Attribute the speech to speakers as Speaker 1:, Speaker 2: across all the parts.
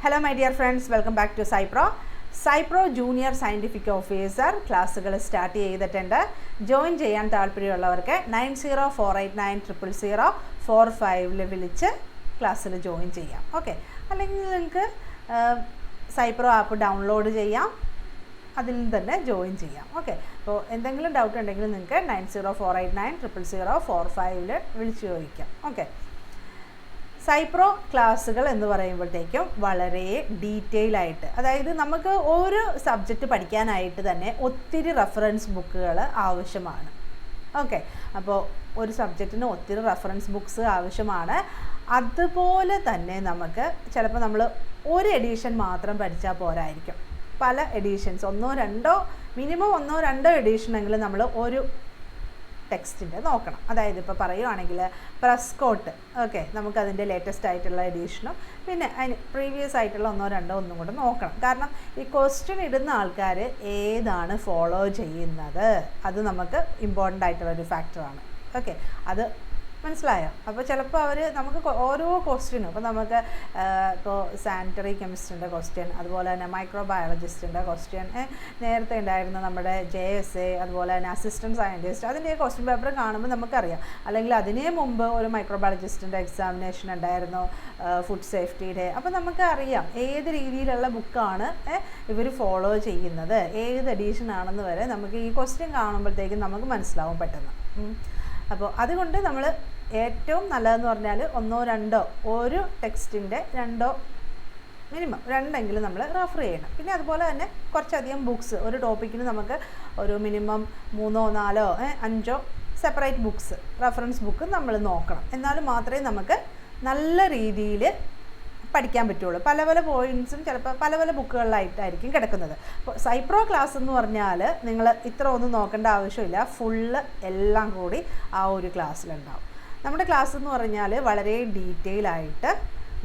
Speaker 1: Hello my dear friends, welcome back to Cypro Junior Scientific Officer ക്ലാസ്സുകൾ start ചെയ്തിട്ടുണ്ട്. Join ചെയ്യാൻ താല്പര്യമുള്ളവർക്ക് 9048900045 വിളിച്ച് ക്ലാസ്സിൽ ജോയിൻ ചെയ്യാം. ഓക്കെ, അല്ലെങ്കിൽ നിങ്ങൾക്ക് സൈപ്രോ ആപ്പ് ഡൗൺലോഡ് ചെയ്യാം, അതിൽ നിന്ന് തന്നെ ജോയിൻ ചെയ്യാം. ഓക്കെ, അപ്പോൾ എന്തെങ്കിലും ഡൗട്ട് ഉണ്ടെങ്കിൽ നിങ്ങൾക്ക് 9048900045 വിളിച്ച് ചോദിക്കാം. ഓക്കെ, സൈപ്രോ ക്ലാസ്സുകൾ എന്ന് പറയുമ്പോഴത്തേക്കും വളരെ ഡീറ്റെയിൽ ആയിട്ട്, അതായത് നമുക്ക് ഒരു സബ്ജക്റ്റ് പഠിക്കാനായിട്ട് തന്നെ ഒത്തിരി റെഫറൻസ് ബുക്കുകൾ ആവശ്യമാണ്. ഓക്കെ, അപ്പോൾ ഒരു സബ്ജക്റ്റിന് ഒത്തിരി റെഫറൻസ് ബുക്സ് ആവശ്യമാണ്. അതുപോലെ തന്നെ നമുക്ക് ചിലപ്പോൾ നമ്മൾ ഒരു എഡിഷൻ മാത്രം പഠിച്ചാൽ പോരായിരിക്കും. പല എഡിഷൻസ്, മിനിമം ഒന്നോ രണ്ടോ എഡിഷനെങ്കിലും നമ്മൾ ഒരു ടെക്സ്റ്റിൻ്റെ നോക്കണം. അതായത് ഇപ്പോൾ പറയുവാണെങ്കിൽ പ്രസ്കോട്ട്, ഓക്കെ, നമുക്കതിൻ്റെ ലേറ്റസ്റ്റ് ആയിട്ടുള്ള എഡിഷനും പിന്നെ അതിന് പ്രീവിയസ് ആയിട്ടുള്ള ഒന്നും കൂടെ നോക്കണം. കാരണം ഈ ക്വസ്റ്റ്യൻ ഇടുന്ന ആൾക്കാർ ഏതാണ് ഫോളോ ചെയ്യുന്നത്, അത് നമുക്ക് ഇമ്പോർട്ടൻ്റ് ആയിട്ടുള്ളൊരു ഫാക്ടറാണ്. ഓക്കെ, അത് മനസ്സിലായോ? അപ്പോൾ ചിലപ്പോൾ നമുക്ക് ഓരോ ക്വസ്റ്റ്യനും, ഇപ്പോൾ നമുക്ക് ഇപ്പോൾ സാനിറ്ററി കെമിസ്ട്രിൻ്റെ ക്വസ്റ്റ്യൻ, അതുപോലെ തന്നെ മൈക്രോബയോളജിസ്റ്റിൻ്റെ ക്വസ്റ്റ്യൻ, നേരത്തെ ഉണ്ടായിരുന്ന നമ്മുടെ JSA, അതുപോലെ തന്നെ അസിസ്റ്റൻറ്റ് സയൻറ്റിസ്റ്റ്, അതിൻ്റെ ക്വസ്റ്റ്യൻ പേപ്പർ കാണുമ്പോൾ നമുക്കറിയാം. അല്ലെങ്കിൽ അതിനേ മുമ്പ് ഒരു മൈക്രോബയോളജിസ്റ്റിൻ്റെ എക്സാമിനേഷൻ ഉണ്ടായിരുന്നു, ഫുഡ് സേഫ്റ്റിയുടെ. അപ്പോൾ നമുക്കറിയാം ഏത് രീതിയിലുള്ള ബുക്കാണ് ഇവർ ഫോളോ ചെയ്യുന്നത്, ഏത് എഡീഷൻ ആണെന്ന് വരെ നമുക്ക് ഈ ക്വസ്റ്റ്യൻ കാണുമ്പോഴത്തേക്കും നമുക്ക് മനസ്സിലാവും പെട്ടെന്ന്. അപ്പോൾ അതുകൊണ്ട് നമ്മൾ ഏറ്റവും നല്ലതെന്ന് പറഞ്ഞാൽ ഒരു ടെക്സ്റ്റിൻ്റെ മിനിമം രണ്ടെങ്കിലും നമ്മൾ റെഫർ ചെയ്യണം. പിന്നെ അതുപോലെ തന്നെ കുറച്ചധികം ബുക്സ്, ഒരു ടോപ്പിക്കിന് നമുക്ക് ഒരു minimum 3, 4, 5 separate books, reference book നമ്മൾ നോക്കണം. എന്നാലും മാത്രമേ നമുക്ക് നല്ല രീതിയിൽ പഠിക്കാൻ പറ്റുള്ളൂ. പല പോയിൻറ്റ്സും ചിലപ്പോൾ പല ബുക്കുകളിലായിട്ടായിരിക്കും കിടക്കുന്നത്. അപ്പോൾ സൈപ്രോ ക്ലാസ് എന്ന് പറഞ്ഞാൽ നിങ്ങൾ ഇത്ര ഒന്നും നോക്കേണ്ട ആവശ്യമില്ല, ഫുള്ള് എല്ലാം കൂടി ആ ഒരു ക്ലാസ്സിലുണ്ടാവും. നമ്മുടെ ക്ലാസ് എന്ന് പറഞ്ഞാൽ വളരെ ഡീറ്റെയിൽ ആയിട്ട്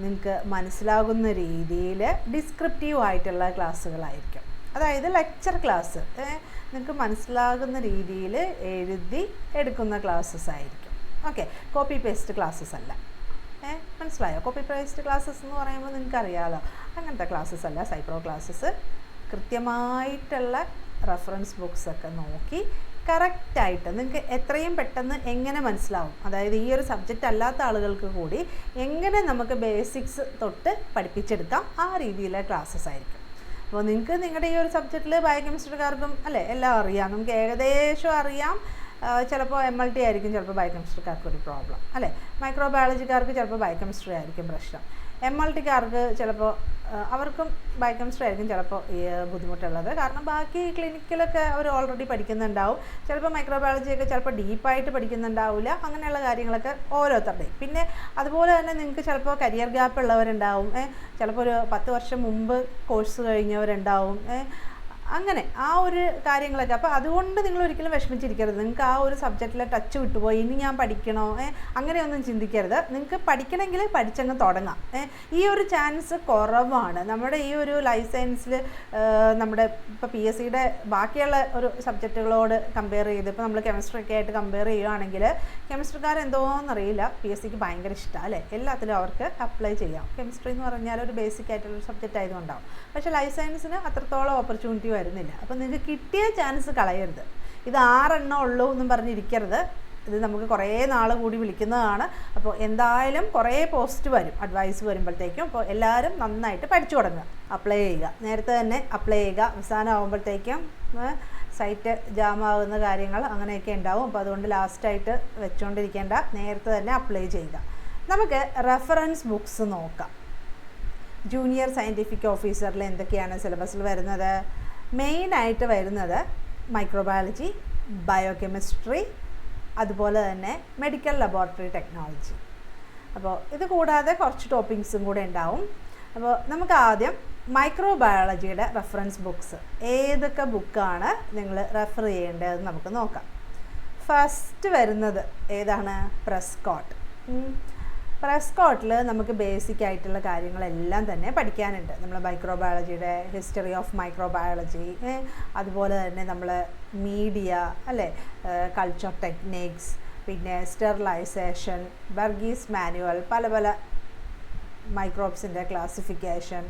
Speaker 1: നിങ്ങൾക്ക് മനസ്സിലാകുന്ന രീതിയിൽ ഡിസ്ക്രിപ്റ്റീവ് ആയിട്ടുള്ള ക്ലാസ്സുകളായിരിക്കും. അതായത് ലെക്ചർ ക്ലാസ് നിങ്ങൾക്ക് മനസ്സിലാകുന്ന രീതിയിൽ എഴുതി എടുക്കുന്ന ക്ലാസ്സസ് ആയിരിക്കും. ഓക്കെ, കോപ്പി പേസ്റ്റ് ക്ലാസ്സസ് അല്ല. മനസ്സിലായോ? കോപ്പി പേസ്റ്റ് ക്ലാസ്സസ് എന്ന് പറയുമ്പോൾ നിങ്ങൾക്കറിയാമല്ലോ, അങ്ങനത്തെ ക്ലാസ്സസ് അല്ല സൈപ്രോ ക്ലാസ്സസ്. കൃത്യമായിട്ടുള്ള റെഫറൻസ് ബുക്സൊക്കെ നോക്കി കറക്റ്റായിട്ട് നിങ്ങൾക്ക് എത്രയും പെട്ടെന്ന് എങ്ങനെ മനസ്സിലാവും, അതായത് ഈ ഒരു സബ്ജക്റ്റ് അല്ലാത്ത ആളുകൾക്ക് കൂടി എങ്ങനെ നമുക്ക് ബേസിക്സ് തൊട്ട് പഠിപ്പിച്ചെടുക്കാം, ആ രീതിയിലെ ക്ലാസ്സസ് ആയിരിക്കും. അപ്പോൾ നിങ്ങൾക്ക് നിങ്ങളുടെ ഈ ഒരു സബ്ജക്റ്റിൽ ബയോകെമിസ്ട്രിക്കാർക്കും അല്ലേ എല്ലാം അറിയാം, നമുക്ക് ഏകദേശം അറിയാം. ചിലപ്പോൾ MLT ആയിരിക്കും ചിലപ്പോൾ ബയോകെമിസ്ട്രിക്കാർക്ക് ഒരു പ്രോബ്ലം, അല്ലേ? മൈക്രോബയോളജിക്കാർക്ക് ചിലപ്പോൾ ബയോകെമിസ്ട്രി ആയിരിക്കും പ്രശ്നം. MLTക്കാർക്ക് ചിലപ്പോൾ അവർക്കും ബയോകെമിസ്ട്രി ആയിരിക്കും ചിലപ്പോൾ ബുദ്ധിമുട്ടുള്ളത്. കാരണം ബാക്കി ക്ലിനിക്കിലൊക്കെ അവർ ഓൾറെഡി പഠിക്കുന്നുണ്ടാവും. ചിലപ്പോൾ മൈക്രോബയോളജിയൊക്കെ ചിലപ്പോൾ ഡീപ്പായിട്ട് പഠിക്കുന്നുണ്ടാവില്ല. അങ്ങനെയുള്ള കാര്യങ്ങളൊക്കെ ഓരോരുത്തരുടെയും. പിന്നെ അതുപോലെ തന്നെ നിങ്ങൾക്ക് ചിലപ്പോൾ കരിയർ ഗ്യാപ്പ് ഉള്ളവരുണ്ടാവും, ചിലപ്പോൾ ഒരു 10 വർഷം മുമ്പ് കോഴ്സ് കഴിഞ്ഞവരുണ്ടാവും. അങ്ങനെ ആ ഒരു കാര്യങ്ങളൊക്കെ. അപ്പോൾ അതുകൊണ്ട് നിങ്ങൾ ഒരിക്കലും വിഷമിച്ചിരിക്കരുത്. നിങ്ങൾക്ക് ആ ഒരു സബ്ജക്റ്റിലെ ടച്ച് വിട്ടുപോയി, ഇനി ഞാൻ പഠിക്കണോ, അങ്ങനെയൊന്നും ചിന്തിക്കരുത്. നിങ്ങൾക്ക് പഠിക്കണമെങ്കിൽ പഠിച്ചങ്ങ് തുടങ്ങാം. ഈ ഒരു ചാൻസ് കുറവാണ് നമ്മുടെ ഈ ഒരു ലൈഫ് സയൻസിൽ. നമ്മുടെ ഇപ്പോൾ PSCയുടെ ബാക്കിയുള്ള ഒരു സബ്ജക്റ്റുകളോട് കമ്പയർ ചെയ്ത് ഇപ്പോൾ നമ്മൾ കെമിസ്ട്രി ഒക്കെ ആയിട്ട് കമ്പയർ ചെയ്യുകയാണെങ്കിൽ കെമിസ്ട്രിക്കാരെന്തോന്നറിയില്ല, PSCക്ക് ഭയങ്കര ഇഷ്ടമാണ്, അല്ലേ? എല്ലാത്തിലും അവർക്ക് അപ്ലൈ ചെയ്യാം. കെമിസ്ട്രി എന്ന് പറഞ്ഞാൽ ഒരു ബേസിക് ആയിട്ടുള്ളൊരു സബ്ജക്റ്റ് ആയതുകൊണ്ടാവും. പക്ഷേ ലൈഫ് സയൻസിന് അത്രത്തോളം ഓപ്പർച്യൂണിറ്റി വരുന്നില്ല. അപ്പോൾ നിങ്ങൾക്ക് കിട്ടിയ ചാൻസ് കളയരുത്. ഇത് 6 ഉള്ളൂ എന്നും പറഞ്ഞിരിക്കരുത്. ഇത് നമുക്ക് കുറേ നാൾ കൂടി വിളിക്കുന്നതാണ്. അപ്പോൾ എന്തായാലും കുറേ പോസ്റ്റ് വരും, അഡ്വൈസ് വരുമ്പോഴത്തേക്കും. അപ്പോൾ എല്ലാവരും നന്നായിട്ട് പഠിച്ചു തുടങ്ങുക, അപ്ലൈ ചെയ്യുക, നേരത്തെ തന്നെ അപ്ലൈ ചെയ്യുക. അവസാനം ആകുമ്പോഴത്തേക്കും സൈറ്റ് ജാമാകുന്ന കാര്യങ്ങൾ അങ്ങനെയൊക്കെ ഉണ്ടാവും. അപ്പോൾ അതുകൊണ്ട് ലാസ്റ്റായിട്ട് വെച്ചുകൊണ്ടിരിക്കേണ്ട, നേരത്തെ തന്നെ അപ്ലൈ ചെയ്യുക. നമുക്ക് റെഫറൻസ് ബുക്സ് നോക്കാം. ജൂനിയർ സയൻറ്റിഫിക് ഓഫീസറിൽ എന്തൊക്കെയാണ് സിലബസിൽ വരുന്നത്? മെയിനായിട്ട് വരുന്നത് മൈക്രോബയോളജി, ബയോകെമിസ്ട്രി, അതുപോലെ തന്നെ മെഡിക്കൽ ലബോറട്ടറി ടെക്നോളജി. അപ്പോൾ ഇത് കൂടാതെ കുറച്ച് ടോപ്പിക്സും കൂടെ ഉണ്ടാവും. അപ്പോൾ നമുക്ക് ആദ്യം മൈക്രോബയോളജിയുടെ റെഫറൻസ് ബുക്സ് ഏതൊക്കെ ബുക്കാണ് നിങ്ങൾ റെഫർ ചെയ്യേണ്ടതെന്ന് നമുക്ക് നോക്കാം. ഫസ്റ്റ് വരുന്നത് ഏതാണ്? പ്രസ്കോട്ട്. പ്രസ്കോട്ടിൽ നമുക്ക് ബേസിക് ആയിട്ടുള്ള കാര്യങ്ങളെല്ലാം തന്നെ പഠിക്കാനുണ്ട്. നമ്മൾ മൈക്രോബയോളജിയുടെ ഹിസ്റ്ററി ഓഫ് മൈക്രോബയോളജി, അതുപോലെ തന്നെ നമ്മൾ മീഡിയ, അല്ലേ, കൾച്ചർ ടെക്നിക്സ്, പിന്നെ സ്റ്റെറിലൈസേഷൻ, ബർഗീസ് മാനുവൽ, പല മൈക്രോബ്സിൻ്റെ ക്ലാസിഫിക്കേഷൻ,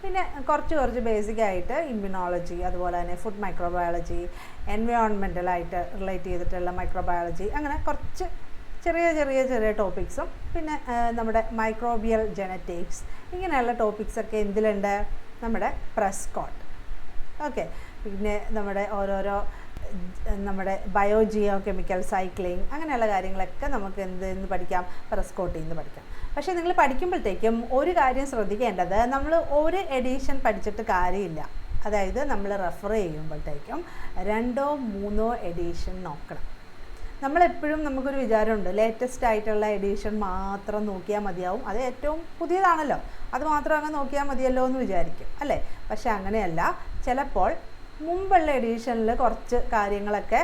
Speaker 1: പിന്നെ കുറച്ച് ബേസിക്കായിട്ട് ഇമ്മ്യൂണോളജി, അതുപോലെ തന്നെ ഫുഡ് മൈക്രോബയോളജി, എൻവയോൺമെൻറ്റലായിട്ട് റിലേറ്റ് ചെയ്തിട്ടുള്ള മൈക്രോബയോളജി, അങ്ങനെ കുറച്ച് ചെറിയ ടോപ്പിക്സും, പിന്നെ നമ്മുടെ മൈക്രോബിയൽ ജെനറ്റിക്സ്, ഇങ്ങനെയുള്ള ടോപ്പിക്സൊക്കെ എന്തിലുണ്ട്? നമ്മുടെ പ്രസ്കോട്ട്. ഓക്കെ, പിന്നെ നമ്മുടെ ഓരോരോ നമ്മുടെ ബയോജിയോ കെമിക്കൽ സൈക്ലിംഗ്, അങ്ങനെയുള്ള കാര്യങ്ങളൊക്കെ നമുക്ക് എന്ത് പഠിക്കാം? പ്രസ്കോട്ടിൽ നിന്ന് പഠിക്കാം. പക്ഷേ നിങ്ങൾ പഠിക്കുമ്പോഴത്തേക്കും ഒരു കാര്യം ശ്രദ്ധിക്കേണ്ടത്, നമ്മൾ ഒരു എഡിഷൻ പഠിച്ചിട്ട് കാര്യമില്ല. അതായത് നമ്മൾ റെഫർ ചെയ്യുമ്പോഴത്തേക്കും 2 or 3 എഡിഷൻ നോക്കണം. നമ്മളെപ്പോഴും നമുക്കൊരു വിചാരമുണ്ട്, ലേറ്റസ്റ്റ് ആയിട്ടുള്ള എഡിഷൻ മാത്രം നോക്കിയാൽ മതിയാവും, അത് ഏറ്റവും പുതിയതാണല്ലോ, അത് മാത്രം അങ്ങ് നോക്കിയാൽ മതിയല്ലോ എന്ന് വിചാരിക്കും, അല്ലേ? പക്ഷെ അങ്ങനെയല്ല. ചിലപ്പോൾ മുമ്പുള്ള എഡിഷനിൽ കുറച്ച് കാര്യങ്ങളൊക്കെ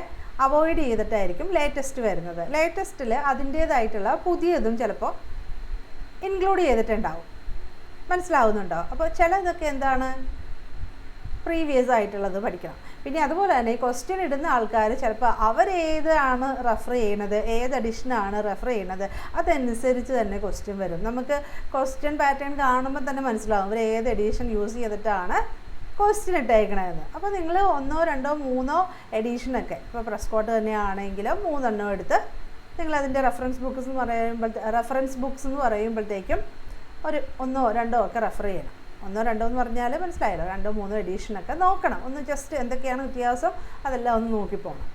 Speaker 1: അവോയ്ഡ് ചെയ്തിട്ടായിരിക്കും ലേറ്റസ്റ്റ് വരുന്നത്. ലേറ്റസ്റ്റിൽ അതിൻ്റേതായിട്ടുള്ള പുതിയതും ചിലപ്പോൾ ഇൻക്ലൂഡ് ചെയ്തിട്ടുണ്ടാവും. മനസ്സിലാവുന്നുണ്ടോ? അപ്പോൾ ചിലതൊക്കെ എന്താണ്, പ്രീവിയസ് ആയിട്ടുള്ളത് പഠിക്കണം. പിന്നെ അതുപോലെ തന്നെ ക്വസ്റ്റ്യൻ ഇടുന്ന ആൾക്കാർ ചിലപ്പോൾ അവരേതാണ് റെഫർ ചെയ്യണത്, ഏത് എഡിഷനാണ് റെഫർ ചെയ്യണത്, അതനുസരിച്ച് തന്നെ ക്വസ്റ്റ്യൻ വരും. നമുക്ക് ക്വസ്റ്റ്യൻ പാറ്റേൺ കാണുമ്പോൾ തന്നെ മനസ്സിലാവും അവർ ഏത് എഡിഷൻ യൂസ് ചെയ്തിട്ടാണ് ക്വസ്റ്റ്യൻ ഇട്ടേക്കണതെന്ന്. അപ്പോൾ നിങ്ങൾ 1, 2, 3 എഡിഷനൊക്കെ, ഇപ്പോൾ പ്രസ്കോട്ട് തന്നെയാണെങ്കിലും 3 എടുത്ത് നിങ്ങളതിൻ്റെ റെഫറൻസ് ബുക്സ് എന്ന് പറയുമ്പോഴത്തേക്കും ഒരു 1, 2 ഒക്കെ റെഫർ ചെയ്യണം. 1, 2 എന്ന് പറഞ്ഞാൽ മനസ്സിലായല്ലോ, 2, 3 എഡിഷനൊക്കെ നോക്കണം. ഒന്ന് ജസ്റ്റ് എന്തൊക്കെയാണ് വ്യത്യാസം അതെല്ലാം ഒന്ന് നോക്കിപ്പോകണം.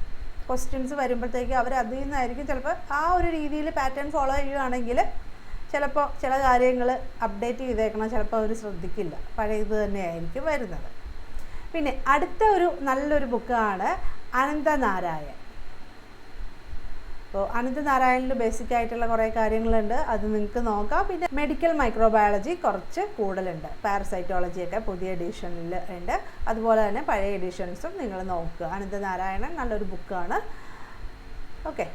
Speaker 1: ക്വസ്റ്റ്യൻസ് വരുമ്പോഴത്തേക്കും അവർ അതിൽ നിന്നായിരിക്കും ചിലപ്പോൾ ആ ഒരു രീതിയിൽ പാറ്റേൺ ഫോളോ ചെയ്യുകയാണെങ്കിൽ ചിലപ്പോൾ ചില കാര്യങ്ങൾ അപ്ഡേറ്റ് ചെയ്തേക്കണം, ചിലപ്പോൾ അവർ ശ്രദ്ധിക്കില്ല, പഴയത് തന്നെയായിരിക്കും വരുന്നത്. പിന്നെ അടുത്ത ഒരു നല്ലൊരു ബുക്കാണ് അനന്തനാരായൺ. അപ്പോൾ അനന്തനാരായണിൽ ബേസിക് ആയിട്ടുള്ള കുറേ കാര്യങ്ങളുണ്ട്, അത് നിങ്ങൾക്ക് നോക്കാം. പിന്നെ മെഡിക്കൽ മൈക്രോബയോളജി കുറച്ച് കൂടുതലുണ്ട്, പാരസൈറ്റോളജിയൊക്കെ പുതിയ എഡിഷനിൽ ഉണ്ട്, അതുപോലെ തന്നെ പഴയ എഡിഷൻസും നിങ്ങൾ നോക്കുക. അനന്തനാരായണൻ നല്ലൊരു ബുക്കാണ്. ഓക്കെ,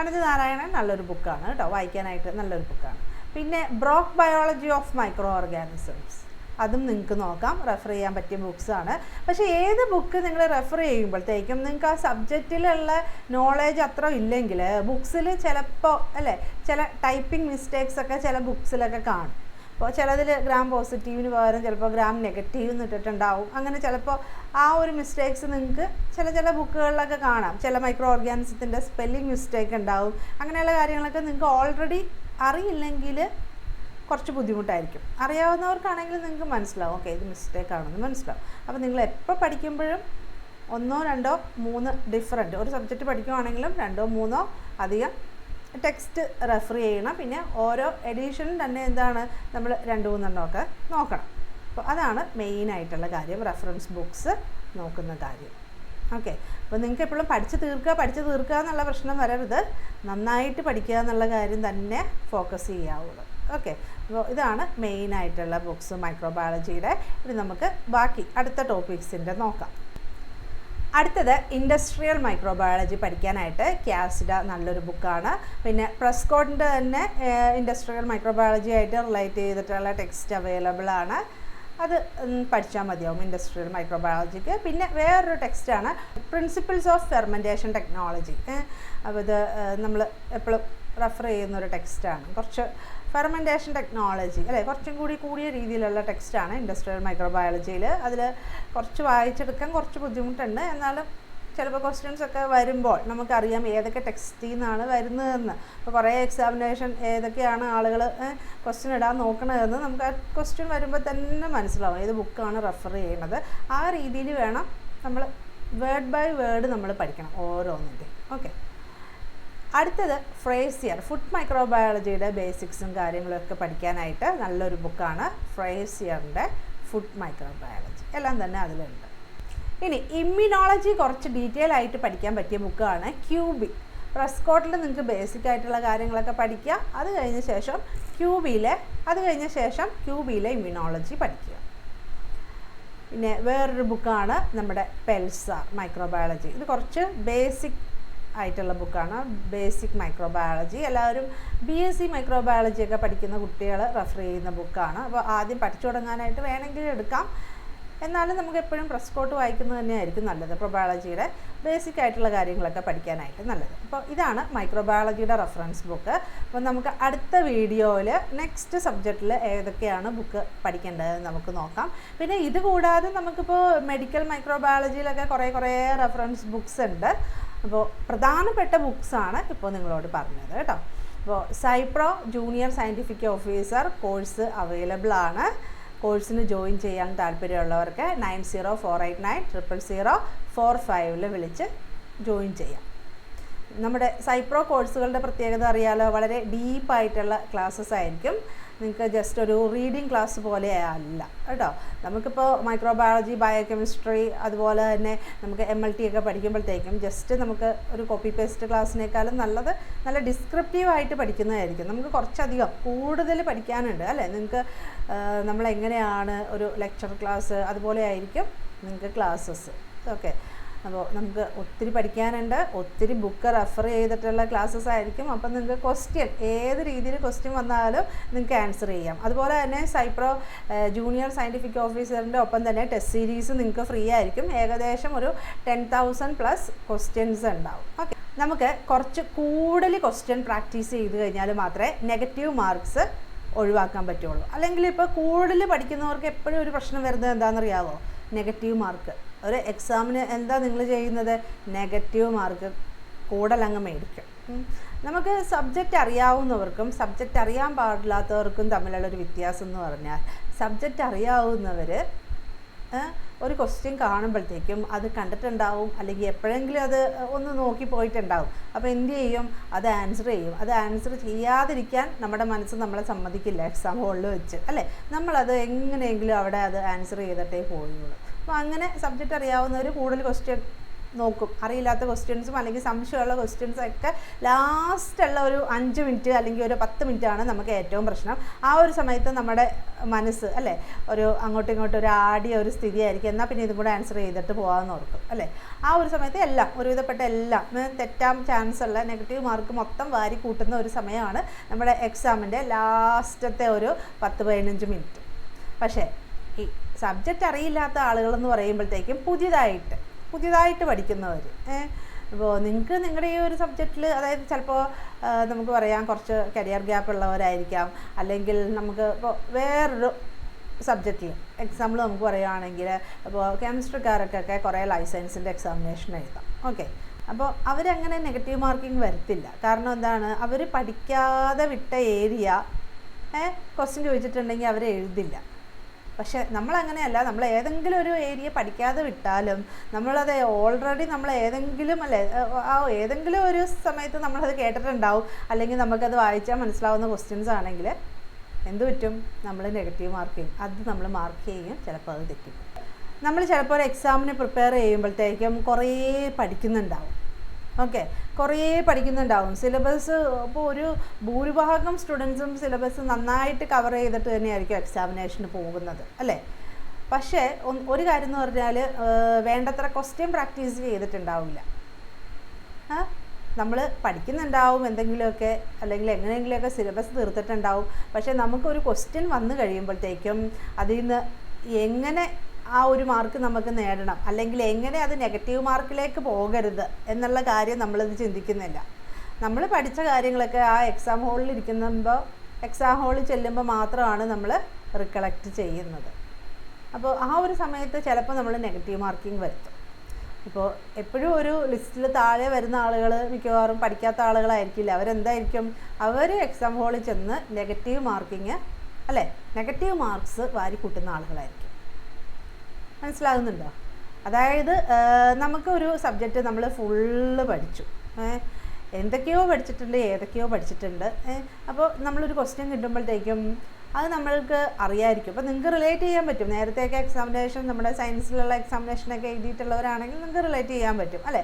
Speaker 1: അനന്തനാരായണൻ നല്ലൊരു ബുക്കാണ് കേട്ടോ, വായിക്കാനായിട്ട് നല്ലൊരു ബുക്കാണ്. പിന്നെ ബ്രോക്ക് ബയോളജി ഓഫ് മൈക്രോ ഓർഗാനിസംസ്, അതും നിങ്ങൾക്ക് നോക്കാം, റെഫർ ചെയ്യാൻ പറ്റിയ ബുക്സാണ്. പക്ഷേ ഏത് ബുക്ക് നിങ്ങൾ റെഫർ ചെയ്യുമ്പോഴത്തേക്കും നിങ്ങൾക്ക് ആ സബ്ജക്റ്റിലുള്ള നോളേജ് അത്ര ഇല്ലെങ്കിൽ ബുക്സിൽ ചിലപ്പോൾ അല്ലേ ചില ടൈപ്പിംഗ് മിസ്റ്റേക്സ് ഒക്കെ ചില ബുക്സിലൊക്കെ കാണും. അപ്പോൾ ചിലതിൽ ഗ്രാം പോസിറ്റീവിന് പകരം ചിലപ്പോൾ ഗ്രാം നെഗറ്റീവ് എന്ന് ഇട്ടിട്ടുണ്ടാവും. അങ്ങനെ ചിലപ്പോൾ ആ ഒരു മിസ്റ്റേക്സ് നിങ്ങൾക്ക് ചില ബുക്കുകളിലൊക്കെ കാണാം. ചില മൈക്രോ ഓർഗാനിസത്തിൻ്റെ സ്പെല്ലിംഗ് മിസ്റ്റേക്ക് ഉണ്ടാവും. അങ്ങനെയുള്ള കാര്യങ്ങളൊക്കെ നിങ്ങൾക്ക് ഓൾറെഡി അറിയില്ലെങ്കിൽ കുറച്ച് ബുദ്ധിമുട്ടായിരിക്കും. അറിയാവുന്നവർക്കാണെങ്കിൽ നിങ്ങൾക്ക് മനസ്സിലാവും, ഓക്കെ ഇത് മിസ്റ്റേക്കാണെന്ന് മനസ്സിലാവും. അപ്പോൾ നിങ്ങൾ എപ്പോൾ പഠിക്കുമ്പോഴും 1, 2, 3 ഡിഫറൻറ്റ് ഒരു സബ്ജക്റ്റ് പഠിക്കുകയാണെങ്കിലും 2, 3 അധികം ടെക്സ്റ്റ് റെഫർ ചെയ്യണം. പിന്നെ ഓരോ എഡിഷനും തന്നെ എന്താണ് നമ്മൾ 2, 3 ഒക്കെ നോക്കണം. അപ്പോൾ അതാണ് മെയിനായിട്ടുള്ള കാര്യം, റെഫറൻസ് ബുക്സ് നോക്കുന്ന കാര്യം. ഓക്കെ, അപ്പോൾ നിങ്ങൾക്ക് എപ്പോഴും പഠിച്ച് തീർക്കുക എന്നുള്ള പ്രശ്നം വരരുത്, നന്നായിട്ട് പഠിക്കുക എന്നുള്ള കാര്യം തന്നെ ഫോക്കസ് ചെയ്യാവുള്ളൂ. ഓക്കെ, അപ്പോൾ ഇതാണ് മെയിനായിട്ടുള്ള ബുക്സ് മൈക്രോബയോളജിയുടെ. ഇനി നമുക്ക് ബാക്കി അടുത്ത ടോപ്പിക്സിൻ്റെ നോക്കാം. അടുത്തത് ഇൻഡസ്ട്രിയൽ മൈക്രോബയോളജി പഠിക്കാനായിട്ട് ക്യാസിഡ നല്ലൊരു ബുക്കാണ്. പിന്നെ പ്രസ്കോട്ടിൻ്റെ തന്നെ ഇൻഡസ്ട്രിയൽ മൈക്രോബയോളജി ആയിട്ട് റിലേറ്റ് ചെയ്തിട്ടുള്ള ടെക്സ്റ്റ് അവൈലബിൾ ആണ്, അത് പഠിച്ചാൽ മതിയാവും ഇൻഡസ്ട്രിയൽ മൈക്രോബയോളജിക്ക്. പിന്നെ വേറൊരു ടെക്സ്റ്റാണ് പ്രിൻസിപ്പിൾസ് ഓഫ് ഫെർമെൻറ്റേഷൻ ടെക്നോളജി. അപ്പോൾ ഇത് നമ്മൾ എപ്പോഴും റെഫർ ചെയ്യുന്നൊരു ടെക്സ്റ്റാണ്. കുറച്ച് ഫെർമെൻറ്റേഷൻ ടെക്നോളജി അല്ലേ, കുറച്ചും കൂടിയ രീതിയിലുള്ള ടെക്സ്റ്റാണ് ഇൻഡസ്ട്രിയൽ മൈക്രോബയോളജിയിൽ. അതിൽ കുറച്ച് വായിച്ചെടുക്കാൻ കുറച്ച് ബുദ്ധിമുട്ടുണ്ട്, എന്നാലും ചിലപ്പോൾ ക്വസ്റ്റ്യൻസ് ഒക്കെ വരുമ്പോൾ നമുക്കറിയാം ഏതൊക്കെ ടെക്സ്റ്റിൽ നിന്നാണ് വരുന്നതെന്ന്. അപ്പോൾ കുറേ എക്സാമിനേഷൻ ഏതൊക്കെയാണ് ആളുകൾ ക്വസ്റ്റ്യൻ ഇടാൻ നോക്കണതെന്ന് നമുക്ക് ആ ക്വസ്റ്റ്യൻ വരുമ്പോൾ തന്നെ മനസ്സിലാവും ഏത് ബുക്കാണ് റെഫർ ചെയ്യുന്നത്. ആ രീതിയിൽ വേണം നമ്മൾ വേർഡ് ബൈ വേർഡ് നമ്മൾ പഠിക്കണം ഓരോന്നിൻ്റെ. ഓക്കെ, അടുത്തത് ഫ്രേസിയർ, ഫുഡ് മൈക്രോബയോളജിയുടെ ബേസിക്സും കാര്യങ്ങളൊക്കെ പഠിക്കാനായിട്ട് നല്ലൊരു ബുക്കാണ് ഫ്രേസിയറിൻ്റെ ഫുഡ് മൈക്രോബയോളജി, എല്ലാം തന്നെ അതിലുണ്ട്. ഇനി ഇമ്മ്യൂണോളജി കുറച്ച് ഡീറ്റെയിൽ ആയിട്ട് പഠിക്കാൻ പറ്റിയ ബുക്കാണ് ക്യൂബി. പ്രസ്കോട്ടിൽ നിങ്ങൾക്ക് ബേസിക് ആയിട്ടുള്ള കാര്യങ്ങളൊക്കെ പഠിക്കുക, അത് കഴിഞ്ഞ ശേഷം ക്യൂബിയിലെ ഇമ്മ്യൂണോളജി പഠിക്കുക. പിന്നെ വേറൊരു ബുക്കാണ് നമ്മുടെ പെൽസാർ മൈക്രോബയോളജി. ഇത് കുറച്ച് ബേസിക് ആയിട്ടുള്ള ബുക്കാണ്, ബേസിക് മൈക്രോബയോളജി. എല്ലാവരും BSc മൈക്രോബയോളജി ഒക്കെ പഠിക്കുന്ന കുട്ടികൾ റെഫർ ചെയ്യുന്ന ബുക്കാണ്. അപ്പോൾ ആദ്യം പഠിച്ചു തുടങ്ങാനായിട്ട് വേണമെങ്കിൽ എടുക്കാം. എന്നാലും നമുക്ക് എപ്പോഴും പ്രസ് കോട്ട് വായിക്കുന്നത് തന്നെയായിരിക്കും നല്ലത്, മൈക്രോബയോളജിയുടെ ബേസിക് ആയിട്ടുള്ള കാര്യങ്ങളൊക്കെ പഠിക്കാനായിട്ട് നല്ലത്. അപ്പോൾ ഇതാണ് മൈക്രോബയോളജിയുടെ റെഫറൻസ് ബുക്ക്. അപ്പോൾ നമുക്ക് അടുത്ത വീഡിയോയിൽ നെക്സ്റ്റ് സബ്ജക്റ്റിൽ ഏതൊക്കെയാണ് ബുക്ക് പഠിക്കേണ്ടതെന്ന് നമുക്ക് നോക്കാം. പിന്നെ ഇത് കൂടാതെ നമുക്കിപ്പോൾ മെഡിക്കൽ മൈക്രോബയോളജിയിലൊക്കെ കുറേ റെഫറൻസ് ബുക്സ് ഉണ്ട്. അപ്പോൾ പ്രധാനപ്പെട്ട ബുക്സാണ് ഇപ്പോൾ നിങ്ങളോട് പറഞ്ഞത് കേട്ടോ. അപ്പോൾ സൈപ്രോ junior scientific officer course available ആണ്. കോഴ്സിന് ജോയിൻ ചെയ്യാൻ താല്പര്യമുള്ളവർക്ക് 9048900045 വിളിച്ച് ജോയിൻ ചെയ്യാം. നമ്മുടെ സൈപ്രോ കോഴ്സുകളുടെ പ്രത്യേകത അറിയാലോ, വളരെ ഡീപ്പായിട്ടുള്ള ക്ലാസ്സസ് ആയിരിക്കും. നിങ്ങൾക്ക് ജസ്റ്റ് ഒരു റീഡിങ് ക്ലാസ് പോലെ അല്ല കേട്ടോ. നമുക്കിപ്പോൾ മൈക്രോബയോളജി, ബയോകെമിസ്ട്രി, അതുപോലെ തന്നെ നമുക്ക് MLT ഒക്കെ പഠിക്കുമ്പോഴത്തേക്കും ജസ്റ്റ് നമുക്ക് ഒരു കോപ്പി പേസ്റ്റ് ക്ലാസ്സിനേക്കാളും നല്ലത് നല്ല ഡിസ്ക്രിപ്റ്റീവായിട്ട് പഠിക്കുന്നതായിരിക്കും. നമുക്ക് കുറച്ചധികം കൂടുതൽ പഠിക്കാനുണ്ട് അല്ലേ. നിങ്ങൾക്ക് നമ്മളെങ്ങനെയാണ് ഒരു ലെക്ചർ ക്ലാസ് അതുപോലെ ആയിരിക്കും നിങ്ങൾക്ക് ക്ലാസ്സസ്. ഓക്കെ, അപ്പോൾ നമുക്ക് ഒത്തിരി പഠിക്കാനുണ്ട്, ഒത്തിരി ബുക്ക് റെഫർ ചെയ്തിട്ടുള്ള ക്ലാസ്സസ് ആയിരിക്കും. അപ്പം നിങ്ങൾക്ക് ക്വസ്റ്റ്യൻ ഏത് രീതിയിൽ ക്വസ്റ്റ്യൻ വന്നാലും നിങ്ങൾക്ക് ആൻസർ ചെയ്യാം. അതുപോലെ തന്നെ സൈപ്രോ ജൂനിയർ സയൻറ്റിഫിക് ഓഫീസറിൻ്റെ ഒപ്പം തന്നെ ടെസ്റ്റ് സീരീസ് നിങ്ങൾക്ക് ഫ്രീ ആയിരിക്കും. ഏകദേശം ഒരു 10,000+ ക്വസ്റ്റ്യൻസ് ഉണ്ടാവും. ഓക്കെ, നമുക്ക് കുറച്ച് കൂടുതൽ ക്വസ്റ്റ്യൻ പ്രാക്ടീസ് ചെയ്ത് കഴിഞ്ഞാൽ മാത്രമേ നെഗറ്റീവ് മാർക്സ് ഒഴിവാക്കാൻ പറ്റുള്ളൂ. അല്ലെങ്കിൽ ഇപ്പോൾ കൂടുതൽ പഠിക്കുന്നവർക്ക് എപ്പോഴും ഒരു പ്രശ്നം വരുന്നത് എന്താണെന്നറിയാമോ? Negative mark. ഒരു എക്സാമിന് എന്താ നിങ്ങൾ ചെയ്യുന്നത്? നെഗറ്റീവ് മാർക്ക് കൂടുതലങ്ങ് മേടിക്കും. നമുക്ക് സബ്ജക്റ്റ് അറിയാവുന്നവർക്കും സബ്ജക്റ്റ് അറിയാൻ പാടില്ലാത്തവർക്കും തമ്മിലുള്ളൊരു വ്യത്യാസം എന്ന് പറഞ്ഞാൽ, സബ്ജക്റ്റ് അറിയാവുന്നവർ ഒരു ക്വസ്റ്റ്യൻ കാണുമ്പോഴത്തേക്കും അത് കണ്ടിട്ടുണ്ടാവും, അല്ലെങ്കിൽ എപ്പോഴെങ്കിലും അത് ഒന്ന് നോക്കി പോയിട്ടുണ്ടാവും. അപ്പോൾ എന്ത് ചെയ്യും? അത് ആൻസർ ചെയ്യും. അത് ആൻസർ ചെയ്യാതിരിക്കാൻ നമ്മുടെ മനസ്സ് നമ്മളെ സമ്മതിക്കില്ല എക്സാം ഹോളിൽ വെച്ച് അല്ലേ. നമ്മളത് എങ്ങനെയെങ്കിലും അവിടെ അത് ആൻസർ ചെയ്തിട്ടേ പോയുള്ളൂ. അപ്പോൾ അങ്ങനെ സബ്ജക്റ്റ് അറിയാവുന്നവർ കൂടുതൽ ക്വസ്റ്റ്യൻ നോക്കും. അറിയില്ലാത്ത ക്വസ്റ്റ്യൻസും അല്ലെങ്കിൽ സംശയമുള്ള ക്വസ്റ്റ്യൻസൊക്കെ ലാസ്റ്റുള്ള ഒരു 5 മിനിറ്റ് അല്ലെങ്കിൽ ഒരു 10 മിനിറ്റാണ് നമുക്ക് ഏറ്റവും പ്രശ്നം. ആ ഒരു സമയത്ത് നമ്മുടെ മനസ്സ് അല്ലേ ഒരു അങ്ങോട്ടും ഇങ്ങോട്ടും ഒരു ആടിയ ഒരു സ്ഥിതിയായിരിക്കും. എന്നാൽ പിന്നെ ഇതും കൂടെ ആൻസർ ചെയ്തിട്ട് പോകാമെന്ന് ഓർക്കും അല്ലേ. ആ ഒരു സമയത്ത് എല്ലാം ഒരുവിധപ്പെട്ട എല്ലാം തെറ്റാൻ ചാൻസ് ഉള്ള നെഗറ്റീവ് മാർക്ക് മൊത്തം വാരി കൂട്ടുന്ന ഒരു സമയമാണ് നമ്മുടെ എക്സാമിൻ്റെ ലാസ്റ്റത്തെ ഒരു 10-15 മിനിറ്റ്. പക്ഷേ ഈ സബ്ജക്റ്റ് അറിയില്ലാത്ത ആളുകളെന്ന് പറയുമ്പോഴത്തേക്കും പുതിയതായിട്ട് പഠിക്കുന്നവർ അപ്പോൾ നിങ്ങൾക്ക് നിങ്ങളുടെ ഈ ഒരു സബ്ജക്റ്റിൽ, അതായത് ചിലപ്പോൾ നമുക്ക് പറയാം കുറച്ച് കരിയർ ഗ്യാപ്പ് ഉള്ളവരായിരിക്കാം, അല്ലെങ്കിൽ നമുക്ക് ഇപ്പോൾ വേറൊരു സബ്ജക്റ്റിൽ എക്സാമ്പിൾ നമുക്ക് പറയുകയാണെങ്കിൽ ഇപ്പോൾ കെമിസ്ട്രിക്കാർക്കൊക്കെ കുറേ ലൈസൻസിൻ്റെ എക്സാമിനേഷൻ എഴുതാം. ഓക്കെ, അപ്പോൾ അവരങ്ങനെ നെഗറ്റീവ് മാർക്കിംഗ് വരത്തില്ല. കാരണം എന്താണ്? അവർ പഠിക്കാതെ വിട്ട ഏരിയ ക്വസ്റ്റ്യൻ ചോദിച്ചിട്ടുണ്ടെങ്കിൽ അവർ എഴുതില്ല. പക്ഷെ നമ്മളങ്ങനെയല്ല. നമ്മൾ ഏതെങ്കിലും ഒരു ഏരിയ പഠിക്കാതെ വിട്ടാലും നമ്മളത് ഓൾറെഡി നമ്മൾ ഏതെങ്കിലും ഏതെങ്കിലും ഒരു സമയത്ത് നമ്മളത് കേട്ടിട്ടുണ്ടാവും, അല്ലെങ്കിൽ നമുക്കത് വായിച്ചാൽ മനസ്സിലാവുന്ന ക്വസ്റ്റ്യൻസ് ആണെങ്കിൽ എന്ത് പറ്റും? നമ്മൾ നെഗറ്റീവ് മാർക്ക് ചെയ്യും. അത് നമ്മൾ മാർക്ക് ചെയ്യും, ചിലപ്പോൾ അത് തെറ്റും. നമ്മൾ ചിലപ്പോൾ ഒരു എക്സാമിന് പ്രിപ്പയർ ചെയ്യുമ്പോഴത്തേക്കും കുറേ പഠിക്കുന്നുണ്ടാവും. ഓക്കെ, കുറേ പഠിക്കുന്നുണ്ടാവും. സിലബസ് ഇപ്പോൾ ഒരു ഭൂരിഭാഗം സ്റ്റുഡൻസും സിലബസ് നന്നായിട്ട് കവർ ചെയ്തിട്ട് തന്നെയായിരിക്കും എക്സാമിനേഷന് പോകുന്നത് അല്ലേ. പക്ഷേ ഒരു കാര്യം എന്ന് പറഞ്ഞാൽ വേണ്ടത്ര ക്വസ്റ്റ്യൻ പ്രാക്ടീസ് ചെയ്തിട്ടുണ്ടാവില്ല. നമ്മൾ പഠിക്കുന്നുണ്ടാവും എന്തെങ്കിലുമൊക്കെ, അല്ലെങ്കിൽ എങ്ങനെയെങ്കിലുമൊക്കെ സിലബസ് തീർത്തിട്ടുണ്ടാവും. പക്ഷേ നമുക്കൊരു ക്വസ്റ്റ്യൻ വന്നു കഴിയുമ്പോഴത്തേക്കും അതിൽ നിന്ന് എങ്ങനെ ആ ഒരു മാർക്ക് നമുക്ക് നേടണം, അല്ലെങ്കിൽ എങ്ങനെ അത് നെഗറ്റീവ് മാർക്കിലേക്ക് പോകരുത് എന്നുള്ള കാര്യം നമ്മളിത് ചിന്തിക്കുന്നില്ല. നമ്മൾ പഠിച്ച കാര്യങ്ങളൊക്കെ ആ എക്സാം ഹോളിൽ എക്സാം ഹാളിൽ ചെല്ലുമ്പോൾ മാത്രമാണ് നമ്മൾ റിക്കളക്ട് ചെയ്യുന്നത്. അപ്പോൾ ആ ഒരു സമയത്ത് ചിലപ്പോൾ നമ്മൾ നെഗറ്റീവ് മാർക്കിംഗ് വരുത്തും. ഇപ്പോൾ എപ്പോഴും ഒരു ലിസ്റ്റിൽ താഴെ വരുന്ന ആളുകൾ മിക്കവാറും പഠിക്കാത്ത ആളുകളായിരിക്കില്ല. അവരെന്തായിരിക്കും? അവർ എക്സാം ഹാളിൽ ചെന്ന് നെഗറ്റീവ് മാർക്കിങ് അല്ലേ, നെഗറ്റീവ് മാർക്സ് വാരി കൂട്ടുന്ന ആളുകളായിരിക്കും. മനസ്സിലാകുന്നുണ്ടോ? അതായത് നമുക്കൊരു സബ്ജക്റ്റ് നമ്മൾ ഫുള്ള് പഠിച്ചു, എന്തൊക്കെയോ പഠിച്ചിട്ടുണ്ട്, ഏതൊക്കെയോ പഠിച്ചിട്ടുണ്ട്. അപ്പോൾ നമ്മളൊരു ക്വസ്റ്റ്യൻ കിട്ടുമ്പോഴത്തേക്കും അത് നമ്മൾക്ക് അറിയാമായിരിക്കും. അപ്പോൾ നിങ്ങൾക്ക് റിലേറ്റ് ചെയ്യാൻ പറ്റും. നേരത്തെയൊക്കെ എക്സാമിനേഷൻ നമ്മുടെ സയൻസിലുള്ള എക്സാമിനേഷനൊക്കെ എഴുതിയിട്ടുള്ളവരാണെങ്കിൽ നിങ്ങൾക്ക് റിലേറ്റ് ചെയ്യാൻ പറ്റും അല്ലേ.